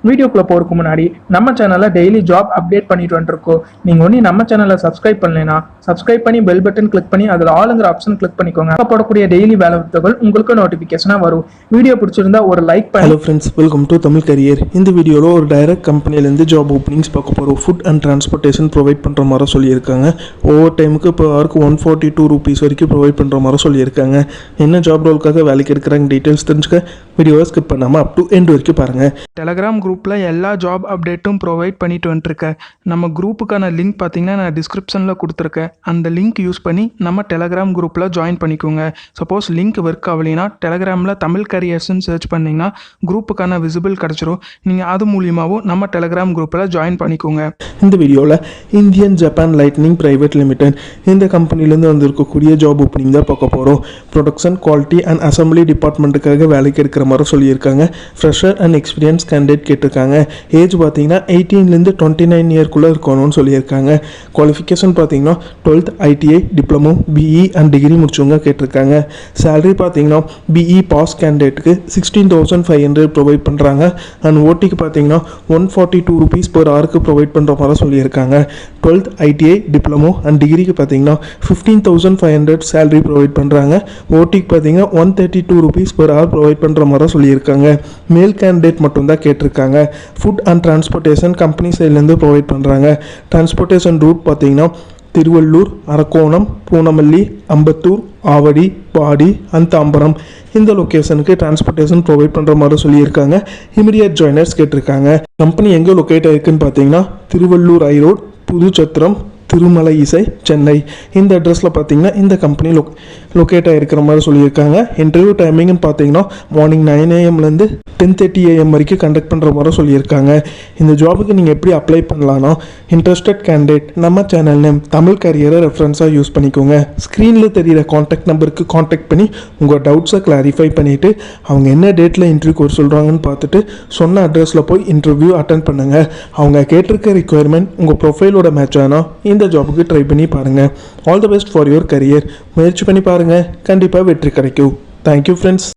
வீடியோக்குள்ள போறதுக்கு முன்னாடி நம்ம சேனல்ல டெய்லி ஜாப் அப்டேட் பண்ணிட்டு வந்துருக்கோம். நீங்க ஒண்ணு நம்ம சேனலை சப்ஸ்கிரைப் பண்ணலைன்னா சப்ஸ்கிரைப் பண்ணி பெல் பட்டன் கிளிக் பண்ணி அதுல ஆளுங்கிற ஆப்ஷன் கிளிக் பண்ணிக்கோங்க. அப்ப போடக்கூடிய டெய்லி வேலை வாய்ப்புகள் உங்களுக்கு நோட்டிபிகேஷனா வரும். வீடியோ பிடிச்சிருந்தா ஒரு லைக் பண்ணி. Hello friends, welcome to Tamil career. இந்த வீடியோவில் ஒரு டைரக்ட் கம்பெனிலேருந்து ஜாப் ஓப்பனிங்ஸ் பார்க்க போகிறோம். ஃபுட் அண்ட் டிரான்ஸ்போர்ட்டேஷன் ப்ரொவைட் பண்ணுற மாதிரி சொல்லியிருக்காங்க. ஓவர் டைமுக்கு இப்போ அவருக்கு 142 ரூபீஸ் வரைக்கும் ப்ரொவைட் பண்ணுற மாதிரி சொல்லியிருக்காங்க. என்ன ஜாப் ரோலுக்காக வேலைக்கு எடுக்கிறாங்க டீட்டெயில்ஸ் தெரிஞ்சுக்க வீடியோவை ஸ்கிப் பண்ணாமல் அப் டு எண்ட் வரைக்கும் பாருங்கள். டெலகிராம் குரூப்பில் எல்லா ஜாப் அப்டேட்டும் ப்ரொவைட் பண்ணிட்டு வந்துருக்கேன். நம்ம குரூப்புக்கான லிங்க் பார்த்தீங்கன்னா நான் டிஸ்கிரிப்ஷனில் கொடுத்துருக்கேன். அந்த லிங்க் யூஸ் பண்ணி நம்ம டெலகிராம் குரூப்பில் ஜாயின் பண்ணிக்கோங்க. சப்போஸ் லிங்க் ஒர்க் ஆகலைன்னா டெலகிராமில் தமிழ் கரியர்ஸ்ன்னு சர்ச் பண்ணிங்கன்னா குரூப்புக்கான விசிபிள் கிடச்சிரும். நீங்கள் அது மூலியமாகவும் நம்ம டெலகிராம் குரூப்பில் ஜாயின் பண்ணிக்கோங்க. இந்த வீடியோவில் Indian Japan lightning private limited இந்த கம்பெனிலேருந்து வந்திருக்கக்கூடிய ஜாப் ஓப்பனிங் தான் பார்க்க போகிறோம். ப்ரொடக்ஷன், குவாலிட்டி அண்ட் அசம்பிளி டிபார்ட்மெண்ட்டுக்காக வேலைக்கு எடுக்கிற மாதிரி சொல்லியிருக்காங்க. ஃப்ரெஷர் அண்ட் எக்ஸ்பீரியன்ஸ் கேண்டிடேட் கேட்டிருக்காங்க. ஏஜ் பார்த்தீங்கன்னா 18லேருந்து 29 இயர்க்குள்ளே இருக்கணும்னு சொல்லியிருக்காங்க. குவாலிஃபிகேஷன் பார்த்தீங்கன்னா 12th ITI, diploma, BE and degree முடிச்சவங்க கேட்டிருக்காங்க. சேலரி பார்த்தீங்கன்னா BE பாஸ் கேண்டிடேட்டுக்கு 16,500 ப்ரொவைட் பண்ணுறாங்க. அண்ட் ஓட்டிக்கு பார்த்தீங்கன்னா 142 ரூபீஸ் per hourக்கு ப்ரொவைட் பண்ணுற மாதிரி சொல்லியிருக்காங்க. 12th ITI, டிப்ளமோ அண்ட் டிகிரிக்கு பார்த்தீங்கன்னா 15,500 சேலரி ப்ரொவைட் பண்ணுறாங்க. ஓட்டிக்கு பார்த்தீங்கன்னா 132 ரூபீஸ் per hour ப்ரொவைட் பண்ணுற மாதிரி சொல்லியிருக்காங்க. மேல் கேண்டிடேட் மட்டும்தான் கேட்டிருக்காங்க. ஃபுட் அண்ட் டிரான்ஸ்போர்ட்டேஷன் கம்பெனி சைட்லேருந்து ப்ரொவைட் பண்ணுறாங்க. டிரான்ஸ்போர்ட்டேஷன் ரூட் பார்த்தீங்கன்னா திருவள்ளூர், அரக்கோணம், பூனமல்லி, அம்பத்தூர், ஆவடி, பாடி அண்ட் தாம்பரம் இந்த லொக்கேஷனுக்கு டிரான்ஸ்போர்ட்டேஷன் ப்ரொவைட் பண்ணுற மாதிரி சொல்லியிருக்காங்க. இமிடியட் ஜாயினர்ஸ் கேட்டிருக்காங்க. கம்பெனி எங்கே லொக்கேட் ஆகிருக்குன்னு பார்த்தீங்கன்னா திருவள்ளூர் ஐரோட், புதுச்சத்திரம், திருமலை இசை, சென்னை இந்த அட்ரஸில் பார்த்தீங்கன்னா இந்த கம்பெனி லொக்கேட் ஆகிருக்கிற மாதிரி சொல்லியிருக்காங்க. இன்டர்வியூ டைமிங்னு பார்த்தீங்கன்னா மார்னிங் 9 AM - 10:30 AM வரைக்கும் கண்டக்ட் பண்ணுற மாதிரி சொல்லியிருக்காங்க. இந்த ஜாபுக்கு நீங்கள் எப்படி அப்ளை பண்ணலான்னா இன்ட்ரெஸ்டட் கேண்டிடேட் நம்ம சேனல் நேம் தமிழ் கரியரை ரெஃபரன்ஸாக யூஸ் பண்ணிக்கோங்க. ஸ்க்ரீனில் தெரிகிற காண்டாக்ட் நம்பருக்கு காண்டாக்ட் பண்ணி உங்கள் டவுட்ஸை கிளாரிஃபை பண்ணிவிட்டு அவங்க என்ன டேட்டில் இன்டர்வியூ கோர்ஸ் சொல்கிறாங்கன்னு பார்த்துட்டு சொன்ன அட்ரஸில் போய் இன்டர்வியூ அட்டன் பண்ணுங்கள். அவங்க கேட்டிருக்க ரிக்குவயர்மெண்ட் உங்கள் ப்ரொஃபைலோட மேட்ச் ஆனால் இந்த ஜாபுக்கு ட்ரை பண்ணி பாருங்கள். All the best for your career. முயற்சி பண்ணி பாருங்கள், கண்டிப்பாக வெற்றி கிடைக்கும். Thank you friends.